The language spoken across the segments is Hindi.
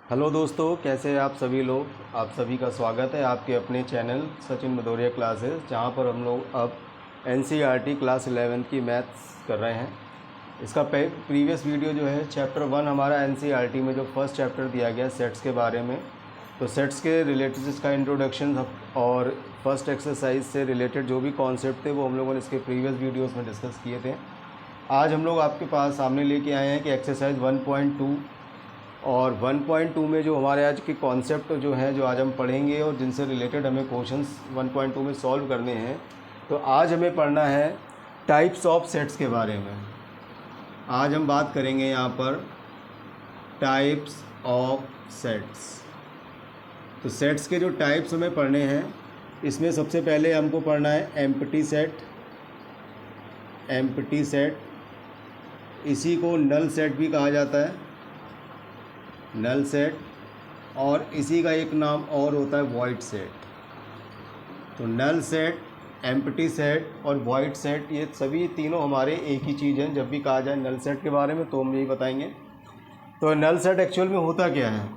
हेलो दोस्तों, कैसे हैं आप सभी लोग। आप सभी का स्वागत है आपके अपने चैनल सचिन भदौरिया क्लासेस, जहां पर हम लोग अब एनसीईआरटी क्लास 11 की मैथ्स कर रहे हैं। इसका प्रीवियस वीडियो जो है चैप्टर 1 हमारा एनसीईआरटी में जो फर्स्ट चैप्टर दिया गया सेट्स के बारे में, तो सेट्स के रिलेटेड इसका इंट्रोडक्शन और फर्स्ट एक्सरसाइज से रिलेटेड जो भी कॉन्सेप्ट थे वो हम लोगों ने इसके प्रीवियस वीडियोज़ में डिस्कस किए थे। आज हम लोग आपके पास सामने लेके आए हैं कि एक्सरसाइज 1.2 और 1.2 में जो हमारे आज के कॉन्सेप्ट जो हैं जो आज हम पढ़ेंगे और जिनसे रिलेटेड हमें क्वेश्चंस 1.2 में सॉल्व करने हैं, तो आज हमें पढ़ना है टाइप्स ऑफ सेट्स के बारे में। आज हम बात करेंगे यहाँ पर टाइप्स ऑफ सेट्स। तो सेट्स के जो टाइप्स हमें पढ़ने हैं, इसमें सबसे पहले हमको पढ़ना है एम्प्टी सेट। एम्प्टी सेट, इसी को नल सेट भी कहा जाता है, नल सेट, और इसी का एक नाम और होता है वॉइड सेट। तो नल सेट, एम्प्टी सेट और वॉइड सेट, ये सभी तीनों हमारे एक ही चीज़ हैं। जब भी कहा जाए नल सेट के बारे में तो हम यही बताएंगे। तो नल सेट एक्चुअल में होता क्या है?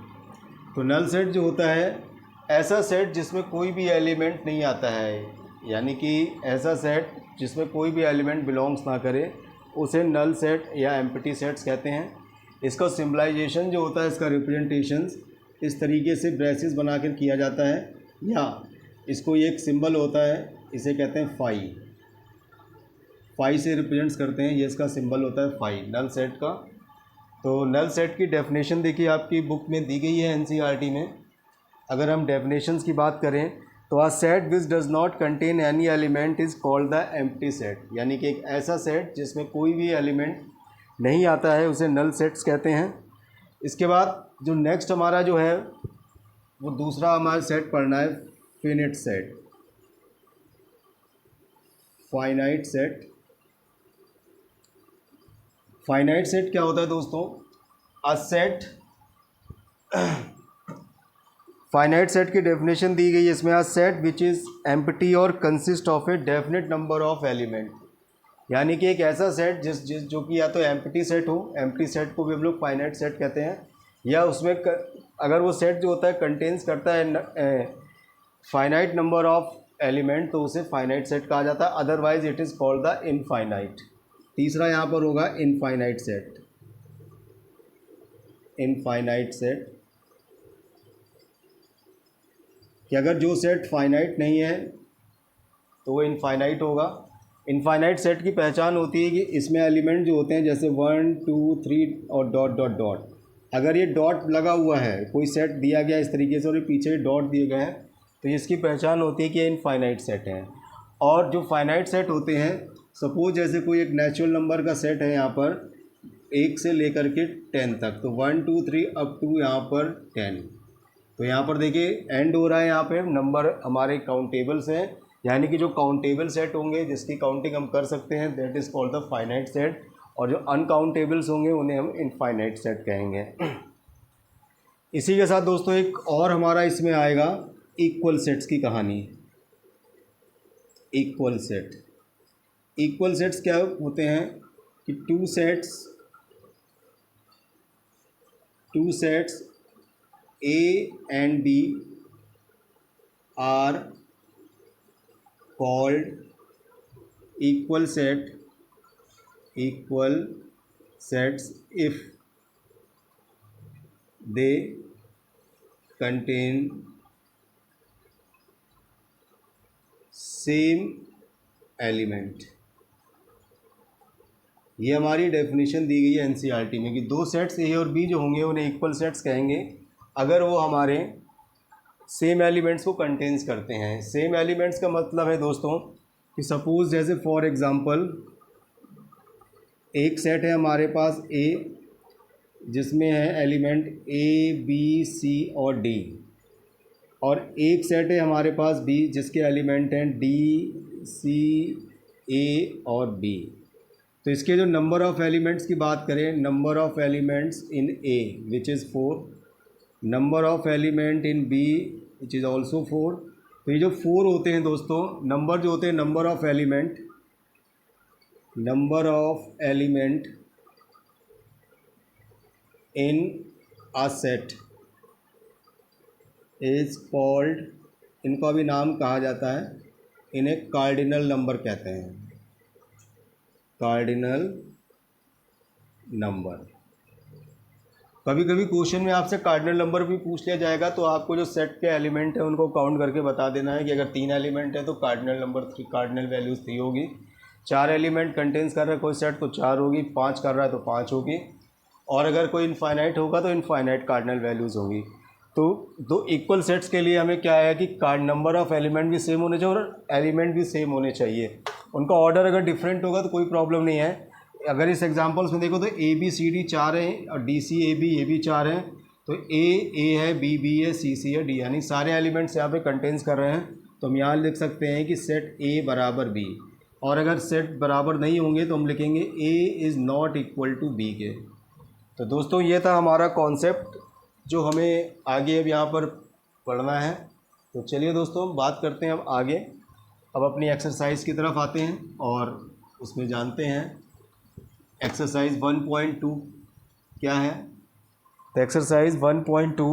तो नल सेट जो होता है, ऐसा सेट जिसमें कोई भी एलिमेंट नहीं आता है, यानी कि ऐसा सेट जिसमें कोई भी एलिमेंट बिलोंग्स ना करे, उसे नल सेट या एम्प्टी सेट्स कहते हैं। इसका सिम्बलाइजेशन जो होता है, इसका रिप्रेजेंटेशंस इस तरीके से ब्रेसेस बनाकर किया जाता है, या इसको एक सिंबल होता है, इसे कहते हैं फाई। फाई से रिप्रेजेंट्स करते हैं, ये इसका सिंबल होता है फाई, नल सेट का। तो नल सेट की डेफिनेशन देखिए आपकी बुक में दी गई है एनसीईआरटी में। अगर हम डेफिनेशंस की बात करें तो अ set which does not contain any element is called the empty set, यानी कि एक ऐसा सेट जिसमें कोई भी एलिमेंट नहीं आता है उसे नल सेट्स कहते हैं। इसके बाद जो नेक्स्ट हमारा जो है वो दूसरा हमारा सेट पढ़ना है finite set, finite set. Finite set क्या होता है दोस्तों? अ सेट, फाइनाइट सेट की डेफिनेशन दी गई है इसमें, a set which is empty और consist of a definite number of element, यानी कि एक ऐसा सेट जिस जो कि या तो एम्प्टी सेट हो, एम्प्टी सेट को भी हम लोग फाइनाइट सेट कहते हैं, या उसमें अगर वो सेट जो होता है कंटेन्स करता है फाइनाइट नंबर ऑफ एलिमेंट, तो उसे फाइनाइट सेट कहा जाता है। Otherwise it is called the infinite. तीसरा यहाँ पर होगा इनफाइनाइट सेट। इनफाइनाइट सेट कि अगर जो सेट फाइनाइट नहीं है तो वो इनफाइनाइट होगा। इनफाइनाइट सेट की पहचान होती है कि इसमें एलिमेंट जो होते हैं जैसे 1 2 3 और डॉट डॉट डॉट, अगर ये डॉट लगा हुआ है, कोई सेट दिया गया इस तरीके से और ये पीछे डॉट दिए गए हैं, तो इसकी पहचान होती है कि ये इनफाइनाइट सेट है। और जो फाइनाइट सेट होते हैं, सपोज जैसे कोई एक नेचुरल नंबर का सेट है यहाँ पर 1 से लेकर के 10 तक, तो 1 2 3 अप टू यहाँ पर 10, तो यहाँ पर देखिए एंड हो रहा है, यहाँ पे नंबर हमारे काउंटेबल्स हैं, यानी कि जो काउंटेबल सेट होंगे जिसकी काउंटिंग हम कर सकते हैं, that is called the finite set, और जो अनकाउंटेबल्स होंगे उन्हें हम इनफाइनाइट सेट कहेंगे। इसी के साथ दोस्तों एक और हमारा इसमें आएगा इक्वल सेट्स की कहानी। इक्वल सेट, इक्वल सेट्स क्या होते हैं कि two sets A and B are called equal sets if they contain same element। ये हमारी डेफिनेशन दी गई है एनसीईआरटी में कि दो सेट्स ए और बी जो होंगे उन्हें इक्वल सेट्स कहेंगे अगर वो हमारे सेम एलिमेंट्स को कंटेन्स करते हैं। सेम एलिमेंट्स का मतलब है दोस्तों कि सपोज जैसे फॉर एग्ज़ाम्पल एक सेट है हमारे पास ए, जिसमें है एलिमेंट ए बी सी और डी, और एक सेट है हमारे पास बी जिसके एलिमेंट हैं डी सी ए और बी। तो इसके जो नंबर ऑफ़ एलिमेंट्स की बात करें, number of elements in A which is 4, number of element in B which is also 4। तो ये जो 4 होते हैं दोस्तों, नंबर जो होते हैं number of element in a set, is called, इनको भी नाम कहा जाता है, इन्हें कार्डिनल नंबर कहते हैं, कार्डिनल नंबर। कभी कभी क्वेश्चन में आपसे कार्डिनल नंबर भी पूछ लिया जाएगा, तो आपको जो सेट के एलिमेंट है उनको काउंट करके बता देना है कि अगर 3 एलिमेंट है तो कार्डिनल नंबर 3, कार्डिनल वैल्यूज़ 3 होगी। 4 एलिमेंट कंटेंस कर रहा है कोई सेट तो 4 होगी, 5 कर रहा है तो 5 होगी, और अगर कोई इनफाइनाइट होगा तो इनफाइनाइट कार्डिनल वैल्यूज़ होगी। तो दो इक्वल सेट्स के लिए हमें क्या है कि कार्ड नंबर ऑफ़ एलिमेंट भी सेम होने चाहिए और एलिमेंट भी सेम होने चाहिए। उनका ऑर्डर अगर डिफरेंट होगा तो कोई प्रॉब्लम नहीं है। अगर इस एग्जांपल्स में देखो तो ए बी सी डी 4 हैं और डी सी ए भी ये भी 4 हैं, तो ए है, बी है, सी है, डी, यानी सारे एलिमेंट्स यहाँ पे कंटेंस कर रहे हैं। तो हम यहाँ लिख सकते हैं कि सेट ए बराबर बी, और अगर सेट बराबर नहीं होंगे तो हम लिखेंगे A is not equal to B के। तो दोस्तों ये था हमारा कॉन्सेप्ट जो हमें आगे अब यहाँ पर पढ़ना है। तो चलिए दोस्तों बात करते हैं अब आगे, अब अपनी एक्सरसाइज की तरफ आते हैं और उसमें जानते हैं एक्सरसाइज 1.2 क्या है। तो एक्सरसाइज 1.2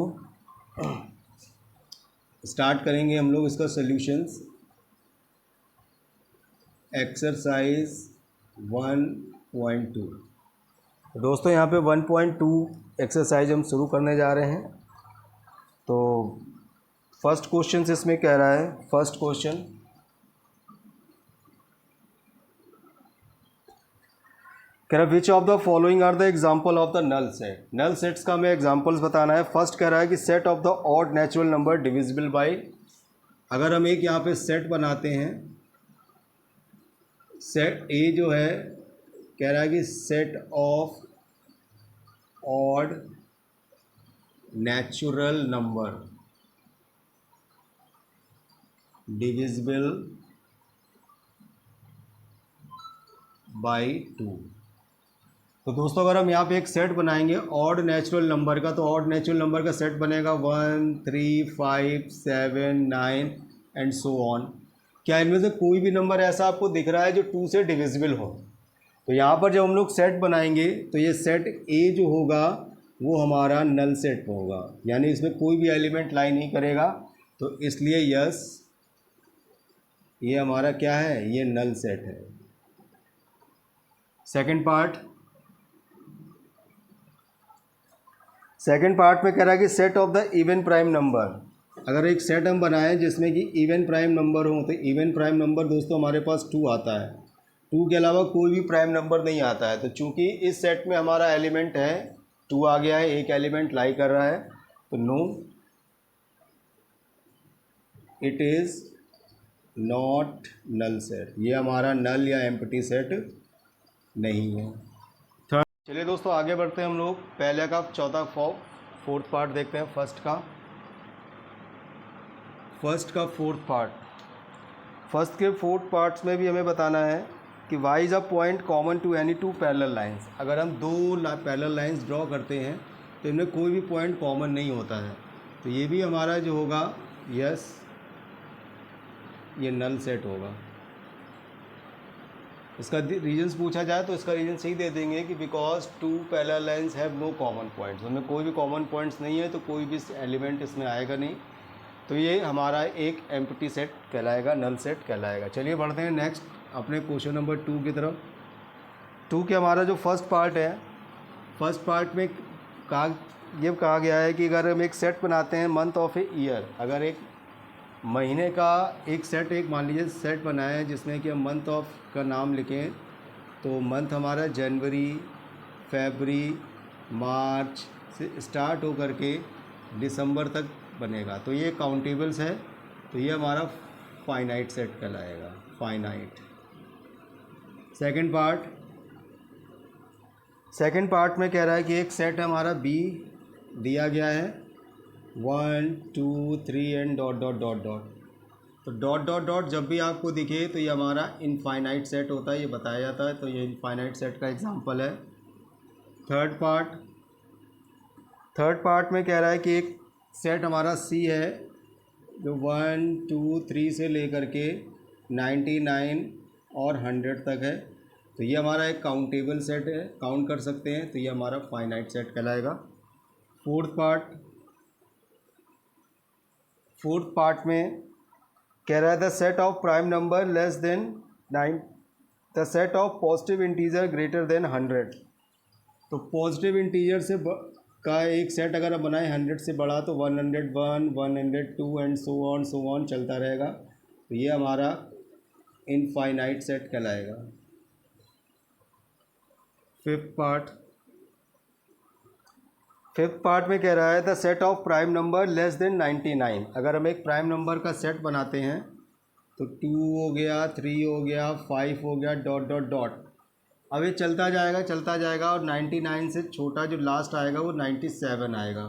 स्टार्ट करेंगे हम लोग इसका सॉल्यूशंस। एक्सरसाइज 1.2, दोस्तों यहाँ पे 1.2 एक्सरसाइज हम शुरू करने जा रहे हैं। तो फर्स्ट क्वेश्चन इसमें कह रहा है, फर्स्ट क्वेश्चन कह रहा है which of the following are the example of the null set. Null sets का हमें एग्जाम्पल्स बताना है। फर्स्ट कह रहा है कि set of the odd natural number divisible by, अगर हम एक यहाँ पे सेट बनाते हैं, सेट ए जो है कह रहा है कि set of odd natural number divisible by 2। तो दोस्तों अगर हम यहाँ पे एक सेट बनाएंगे ऑड नेचुरल नंबर का, तो ऑड नेचुरल नंबर का सेट बनेगा 1 3 5 7 9 एंड सो ऑन। क्या इनमें से कोई भी नंबर ऐसा आपको दिख रहा है जो 2 से डिविजिबल हो? तो यहाँ पर जब हम लोग सेट बनाएंगे तो ये सेट ए जो होगा वो हमारा नल सेट होगा, यानी इसमें कोई भी एलिमेंट लाई नहीं करेगा। तो इसलिए यस, ये हमारा क्या है, ये नल सेट है। सेकंड पार्ट में कह रहा है कि set of the even prime number. अगर एक सेट हम बनाएं जिसमें कि इवन प्राइम नंबर हो, तो इवन प्राइम नंबर दोस्तों हमारे पास 2 आता है, 2 के अलावा कोई भी प्राइम नंबर नहीं आता है। तो चूंकि इस सेट में हमारा एलिमेंट है 2 आ गया है, एक एलिमेंट लाई कर रहा है, तो no, it is not null set, ये हमारा नल या एम्प्टी सेट नहीं है। थर्ड, चलिए दोस्तों आगे बढ़ते हैं हम लोग। पहले का चौथा फोर्थ पार्ट देखते हैं। फर्स्ट का फोर्थ पार्ट। फर्स्ट के फोर्थ पार्ट्स में भी हमें बताना है कि Y is a point common to any 2 parallel lines. अगर हम 2 पैरेलल लाइंस ड्रॉ करते हैं तो इनमें कोई भी पॉइंट कॉमन नहीं होता है, तो ये भी हमारा जो होगा, यस, ये नल सेट होगा। इसका रीजन्स पूछा जाए तो इसका रीजन सही दे देंगे कि because 2 parallel lines have no common points, उनमें कोई भी कॉमन पॉइंट्स नहीं है, तो कोई भी एलिमेंट इसमें आएगा नहीं। तो ये हमारा एक एम्प्टी सेट कहलाएगा, नल सेट कहलाएगा। चलिए बढ़ते हैं नेक्स्ट अपने क्वेश्चन नंबर 2 की तरफ। 2 के हमारा जो फर्स्ट पार्ट है, फर्स्ट पार्ट में ये कहा गया है कि अगर हम एक सेट बनाते हैं मंथ ऑफ ए ईयर, अगर एक महीने का एक सेट, एक मान लीजिए सेट बनाया है जिसमें कि हम मंथ ऑफ का नाम लिखें, तो मंथ हमारा जनवरी, फरवरी, मार्च से स्टार्ट हो करके दिसंबर तक बनेगा। तो ये काउंटेबल्स है, तो ये हमारा फाइनाइट सेट कहलाएगा, फाइनाइट। सेकंड पार्ट में कह रहा है कि एक सेट हमारा बी दिया गया है 1 2 3 and dot dot dot dot. तो डॉट डॉट डॉट जब भी आपको दिखे तो ये हमारा इनफाइनाइट सेट होता है, ये बताया जाता है। तो ये इनफाइनाइट सेट का एग्जांपल है। थर्ड पार्ट में कह रहा है कि एक सेट हमारा सी है जो 1 2 3 से लेकर के 99 और 100 तक है। तो ये हमारा एक काउंटेबल सेट है, काउंट कर सकते हैं, तो ये हमारा फाइनाइट सेट कहलाएगा। फोर्थ पार्ट फोर्थ पार्ट में कह रहा है the set of prime number less than 9, the set of positive integer greater than 100। तो पॉजिटिव इंटीजर से का एक सेट अगर आप बनाए 100 से बड़ा तो 101, 102 एंड सो ऑन चलता रहेगा। तो ये हमारा इनफाइनाइट सेट कहलाएगा। फिफ्थ पार्ट में कह रहा है the set of prime number less than 99। अगर हम एक प्राइम नंबर का सेट बनाते हैं तो 2 हो गया, 3 हो गया, 5 हो गया, डॉट डॉट डॉट। अब ये चलता जाएगा और 99 से छोटा जो लास्ट आएगा वो 97 आएगा।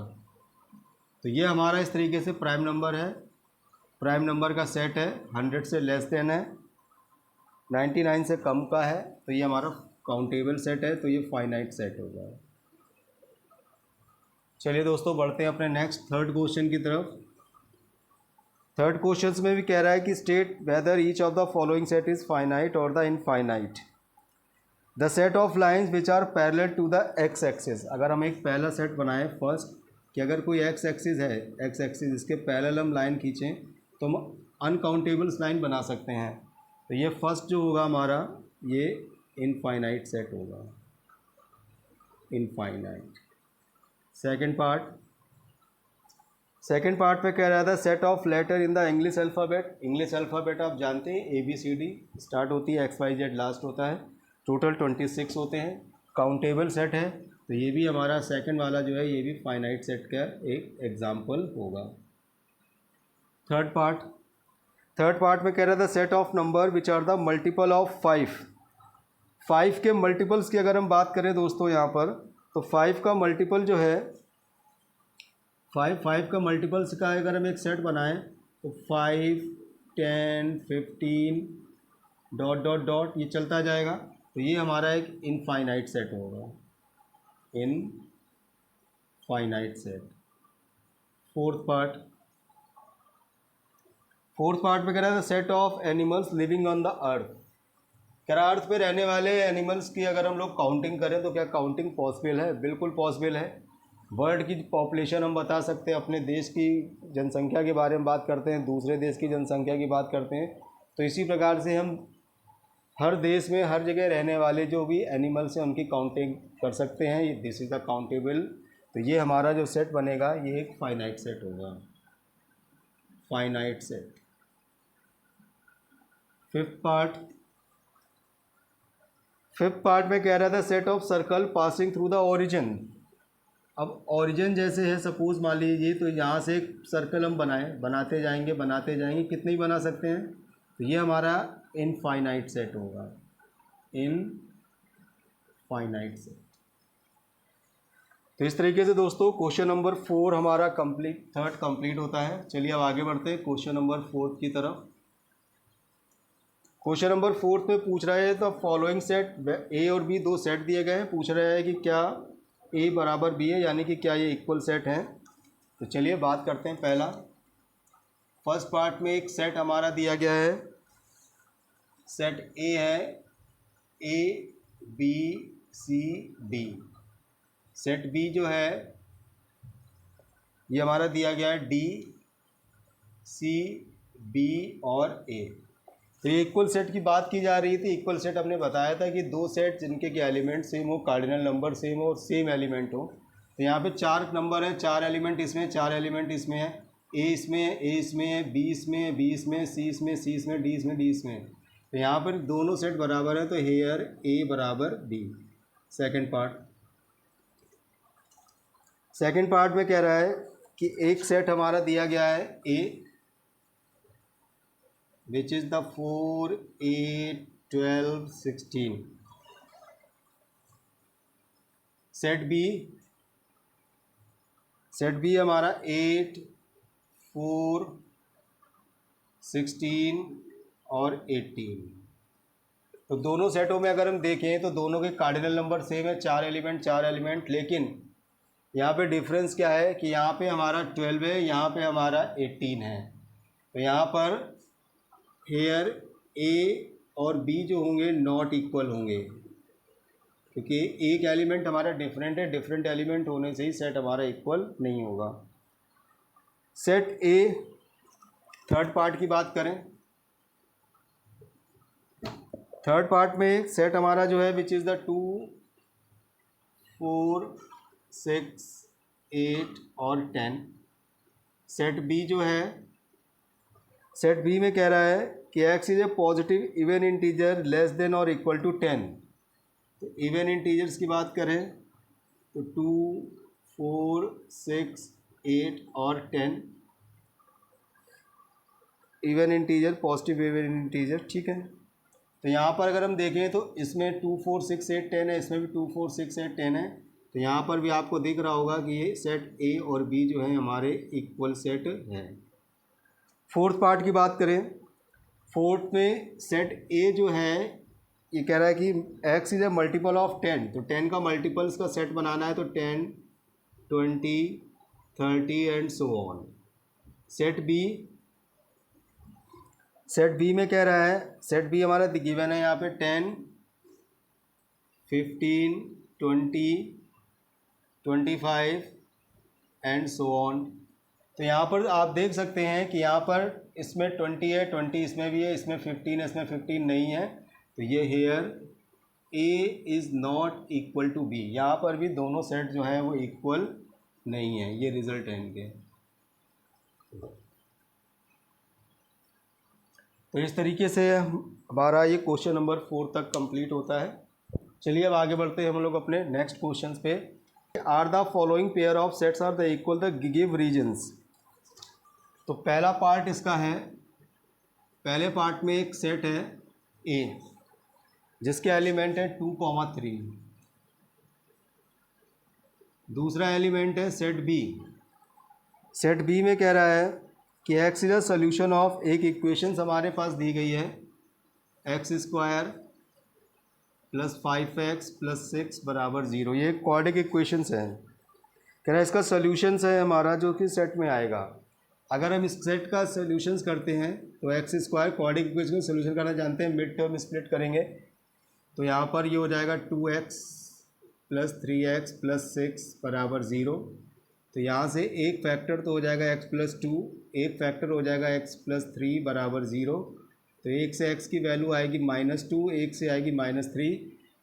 तो ये हमारा इस तरीके से प्राइम नंबर है, प्राइम नंबर का सेट है, 100 से लेस देन है, 99 से कम का है, तो ये हमारा काउंटेबल सेट है, तो ये फाइनाइट सेट होगा। चलिए दोस्तों बढ़ते हैं अपने नेक्स्ट थर्ड क्वेश्चन की तरफ। थर्ड क्वेश्चन में भी कह रहा है कि state whether each of the following set is finite और the infinite. The set of lines which are parallel to the x axis. अगर हम एक पहला सेट बनाएं फर्स्ट कि अगर कोई एक्स एक्सिस है, एक्स एक्सिस इसके पैरेलल हम लाइन खींचें तो हम अनकाउंटेबल्स लाइन बना सकते हैं। तो ये फर्स्ट जो होगा हमारा ये इनफाइनाइट सेट होगा, इनफाइनाइट। सेकेंड पार्ट पे कह रहा था set of letter in the English alphabet. English alphabet आप जानते हैं ABCD स्टार्ट होती है, XYZ लास्ट होता है, टोटल 26 होते हैं, काउंटेबल सेट है। तो ये भी हमारा सेकंड वाला जो है ये भी फाइनाइट सेट का एक एग्जाम्पल होगा। थर्ड पार्ट में कह रहा था set of number which are the multiple of 5 के मल्टीपल्स की अगर हम बात करें दोस्तों यहाँ पर, तो 5 का मल्टीपल जो है 5 का मल्टीपल्स का अगर हम एक सेट बनाएं तो 5, 10, 15 डॉट डॉट डॉट ये चलता जाएगा। तो ये हमारा एक इनफाइनाइट सेट होगा, इनफाइनाइट सेट। फोर्थ पार्ट में कह रहा है set of animals living on the earth. कह रहा अर्थ पे रहने वाले एनिमल्स की अगर हम लोग काउंटिंग करें तो क्या काउंटिंग पॉसिबल है? बिल्कुल पॉसिबल है। वर्ल्ड की पॉपुलेशन हम बता सकते हैं, अपने देश की जनसंख्या के बारे में बात करते हैं, दूसरे देश की जनसंख्या की बात करते हैं। तो इसी प्रकार से हम हर देश में हर जगह रहने वाले जो भी एनिमल्स हैं उनकी काउंटिंग कर सकते हैं। This is the countable. तो ये हमारा जो सेट बनेगा ये एक फाइनाइट सेट होगा, फाइनाइट सेट। फिफ्थ पार्ट में कह रहा था set of circle passing through the origin. अब ओरिजिन जैसे है, सपोज मान लीजिए तो यहाँ से एक सर्कल हम बनाते जाएंगे, कितने ही बना सकते हैं। तो ये हमारा इनफाइनाइट सेट होगा, इनफाइनाइट सेट। तो इस तरीके से दोस्तों क्वेश्चन नंबर 4 हमारा थर्ड कंप्लीट होता है। चलिए अब आगे बढ़ते हैं क्वेश्चन नंबर 4 की तरफ। क्वेश्चन नंबर 4 में पूछ रहा है तो फॉलोइंग सेट A और B दो सेट दिए गए हैं, पूछ रहा है कि क्या A बराबर B है, यानी कि क्या ये इक्वल सेट हैं। तो चलिए बात करते हैं। पहला फर्स्ट पार्ट में एक सेट हमारा दिया गया है, सेट A है, ABCD। सेट B जो है ये हमारा दिया गया है DCB और A। तो ये इक्वल सेट की बात की जा रही थी। इक्वल सेट हमने बताया था कि दो सेट जिनके के एलिमेंट सेम हो, कार्डिनल नंबर सेम हो और सेम एलिमेंट हो। तो यहाँ पे 4 नंबर हैं, 4 एलिमेंट इसमें, 4 एलिमेंट इसमें है। A इसमें है, A इसमें है, B इसमें है, B इसमें, C इसमें, C इसमें, D इसमें, D इसमें। तो यहाँ पर दोनों सेट बराबर हैं, तो हेयर A बराबर B। सेकेंड पार्ट में कह रहा है कि एक सेट हमारा दिया गया है A which is the 4, 8, 12, 16। Set B हमारा 8, 4, 16 और 18। तो दोनों सेटों में अगर हम देखें तो दोनों के कार्डिनल नंबर सेम है, 4 एलिमेंट, लेकिन यहाँ पे डिफरेंस क्या है कि यहाँ पे हमारा 12 है, यहाँ पे हमारा 18 है। तो यहाँ पर हेयर A और B जो होंगे नॉट इक्वल होंगे, क्योंकि एक एलिमेंट हमारा डिफरेंट है, डिफरेंट एलिमेंट होने से ही सेट हमारा इक्वल नहीं होगा। सेट A थर्ड पार्ट की बात करें, थर्ड पार्ट में सेट हमारा जो है विच इज़ द 2, 4, 6, 8 और 10। सेट बी जो है, सेट बी में कह रहा है कि x is a positive even integer less than और इक्वल टू 10। तो इवन इंटीजर्स की बात करें तो 2, 4, 6, 8 और 10 even integer, positive even integer, ठीक है। तो यहाँ पर अगर हम देखें तो इसमें 2, 4, 6, 8, 10 है, इसमें भी 2, 4, 6, 8, 10 है। तो यहाँ पर भी आपको दिख रहा होगा कि ये सेट ए और बी जो है हमारे इक्वल सेट हैं। फोर्थ पार्ट की बात करें, फोर्थ में सेट ए जो है ये कह रहा है कि x is a multiple of 10। तो 10 का मल्टीपल्स का सेट बनाना है तो 10, 20, 30 and so on. Set B, set B में कह रहा है, सेट बी हमारा गिवन है यहाँ पे 10, 15, 20, 25 एंड सो ऑन। तो यहाँ पर आप देख सकते हैं कि यहाँ पर इसमें 20 है, 20 इसमें भी है, इसमें 15 है, इसमें 15 नहीं है। तो ये here A is not equal to B, यहाँ पर भी दोनों सेट जो है वो इक्वल नहीं है। ये रिजल्ट है इनके। तो इस तरीके से हमारा ये क्वेश्चन नंबर 4 तक कंप्लीट होता है। चलिए अब आगे बढ़ते हैं हम लोग अपने नेक्स्ट क्वेश्चन पे। Are the following pair of sets are the equal the give reasons. तो पहला पार्ट इसका है, पहले पार्ट में एक सेट है ए जिसके एलिमेंट है 2, 3। दूसरा एलिमेंट है सेट बी। सेट बी में कह रहा है कि x is a solution of, एक इक्वेशन हमारे पास दी गई है x square plus 5x plus 6 बराबर 0। ये क्वाड्रिक इक्वेशंस हैं। कह रहा है इसका सोल्यूशंस है हमारा जो कि सेट में आएगा। अगर हम इस सेट का सोल्यूशंस करते हैं तो एक्स स्क्वायर क्वाड्रिक इक्वेशन का सोल्यूशन करना जानते हैं, मिड टर्म स्प्लिट करेंगे तो यहाँ पर ये हो जाएगा 2x प्लस 3x प्लस 6 बराबर 0। तो यहाँ से एक फैक्टर तो हो जाएगा x प्लस 2, एक फैक्टर हो जाएगा x प्लस 3 बराबर 0। तो एक से x की वैल्यू आएगी -2, एक से आएगी -3।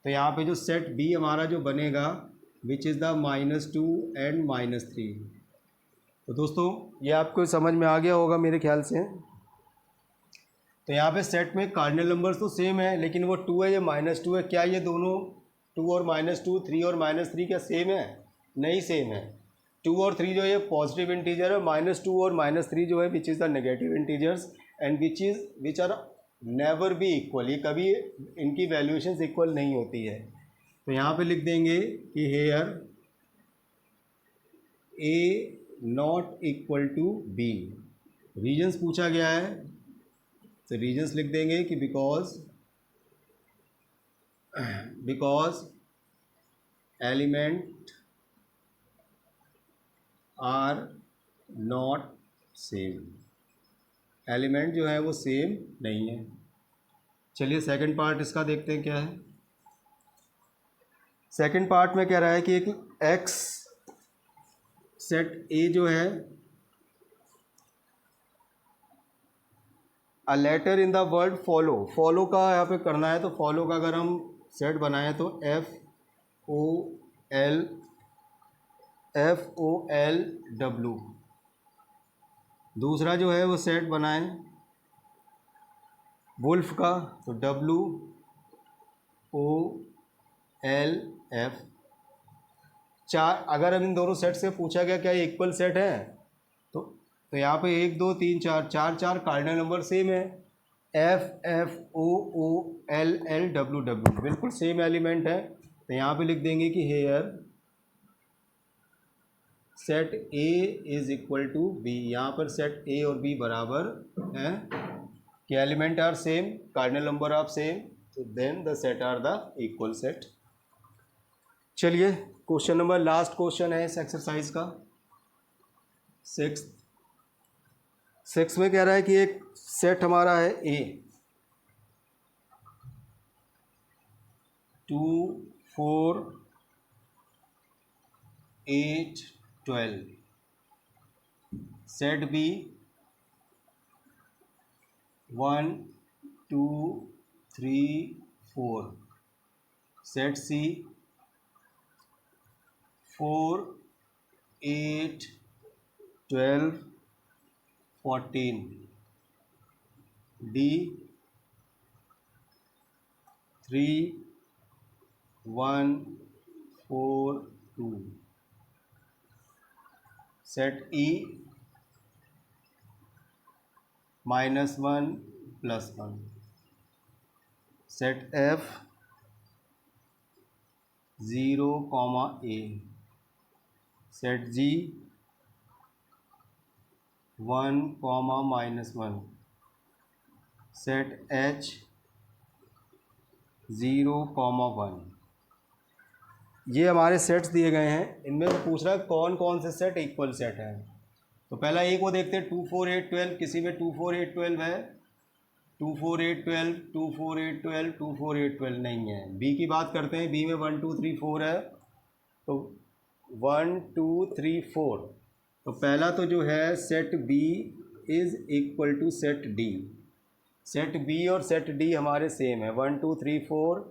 तो यहाँ पे जो सेट B हमारा जो बनेगा विच इज़ द -2 एंड -3। तो दोस्तों ये आपको समझ में आ गया होगा मेरे ख्याल से। तो यहाँ पे सेट में कार्डिनल नंबर्स तो सेम है लेकिन वो 2 है, ये -2 है। क्या ये दोनों 2 और -2, 3 और -3 क्या सेम है? नहीं सेम है। 2 और 3 जो है पॉजिटिव इंटीजर है, -2 और -3 जो है which is the negative integers and which are never be equal. ये कभी इनकी वैल्यूएशंस इक्वल नहीं होती है। तो यहाँ पे लिख देंगे कि here A not equal to B. Reasons पूछा गया है तो रीजन्स लिख देंगे कि because element are not same, element जो है वो सेम नहीं है। चलिए सेकंड पार्ट इसका देखते हैं क्या है। सेकंड पार्ट में कह रहा है कि एक एक्स सेट ए जो है a letter in the word follow. Follow का यहाँ पे करना है तो फॉलो का अगर हम सेट बनाएं तो FOLW। दूसरा जो है वो सेट बनाएं वुल्फ का तो WOLF। चार, अगर हम इन दोनों सेट से पूछा गया क्या ये इक्वल सेट है तो यहाँ पे 1, 2, 3, 4 चार कार्डिनल नंबर सेम है। FOLLW बिल्कुल सेम एलिमेंट है। तो यहाँ पे लिख देंगे कि here set A is equal to B। यहाँ पर सेट A और B बराबर हैं कि element are same, cardinal number of same, तो then the set are the equal set. चलिए क्वेश्चन नंबर, लास्ट क्वेश्चन है इस एक्सरसाइज का, 6 में कह रहा है कि एक सेट हमारा है A 2, 4, 8, 12। Set B 1 2 3 4, set C 4 8 12 14, D 3 1 4 2, set E -1 +1, set F 0, A, set G 1, -1, set H 0, 1। ये हमारे सेट्स दिए गए हैं। इनमें से पूछ रहा है कौन कौन से सेट इक्वल सेट हैं। तो पहला एक को देखते हैं 2 4 8 12, किसी में 2 4 8 12 है, 2 4 8 12, 2 4 8 12, 2 4 8 12 नहीं है। बी की बात करते हैं, बी में 1 2 3 4 है, तो 1 2 3 4। तो पहला तो जो है set B is equal to set D. Set B और सेट डी हमारे सेम है, 1 2 3 4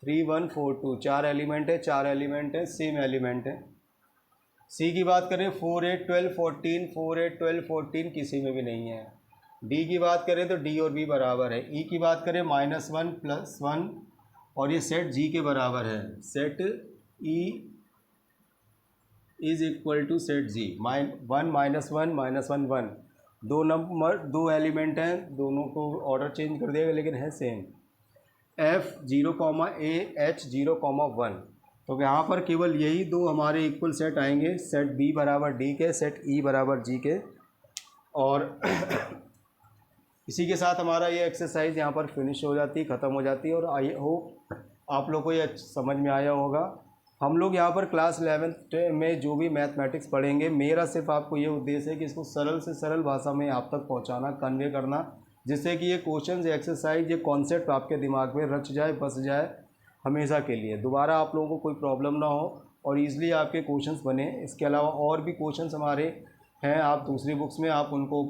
3 1 4 2, 4 एलिमेंट है, 4 एलिमेंट है, सेम एलिमेंट है। सी की बात करें 4 8 12 14, 4 8 12 14 किसी में भी नहीं है। डी की बात करें तो डी और बी बराबर है। ई की बात करें -1 +1, और ये सेट जी के बराबर है। Set E is equal to set G, 1 -1 -1 1, दो नंबर, दो एलिमेंट हैं, दोनों को ऑर्डर चेंज कर देगा लेकिन है सेम। F 0, A, H 0, 1। तो यहाँ पर केवल यही दो हमारे इक्वल सेट आएंगे, सेट बी बराबर डी के, सेट ई बराबर जी के। और इसी के साथ हमारा ये एक्सरसाइज यहाँ पर फिनिश हो जाती है, ख़त्म हो जाती है। और आई होप आप लोग को ये समझ में आया होगा। हम लोग यहाँ पर क्लास 11th में जो भी मैथमेटिक्स पढ़ेंगे, मेरा सिर्फ आपको ये उद्देश्य है कि इसको सरल से सरल भाषा में आप तक पहुँचाना, कन्वे करना, जिससे कि ये क्वेश्चन, एक्सरसाइज, ये कॉन्सेप्ट आपके दिमाग में रच जाए, बस जाए हमेशा के लिए। दोबारा आप लोगों को कोई प्रॉब्लम ना हो और ईज़िली आपके क्वेश्चंस बने। इसके अलावा और भी क्वेश्चंस हमारे हैं, आप दूसरी बुक्स में आप उनको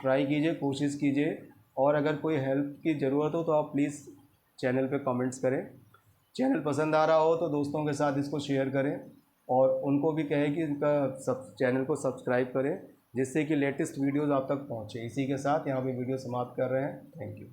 ट्राई कीजिए, कोशिश कीजिए। और अगर कोई हेल्प की ज़रूरत हो तो आप प्लीज़ चैनल पे कमेंट्स करें। चैनल पसंद आ रहा हो तो दोस्तों के साथ इसको शेयर करें और उनको भी कहें कि इनका चैनल को सब्सक्राइब करें, जिससे कि लेटेस्ट वीडियोज़ आप तक पहुँचे। इसी के साथ यहाँ पे वीडियो समाप्त कर रहे हैं। Thank you.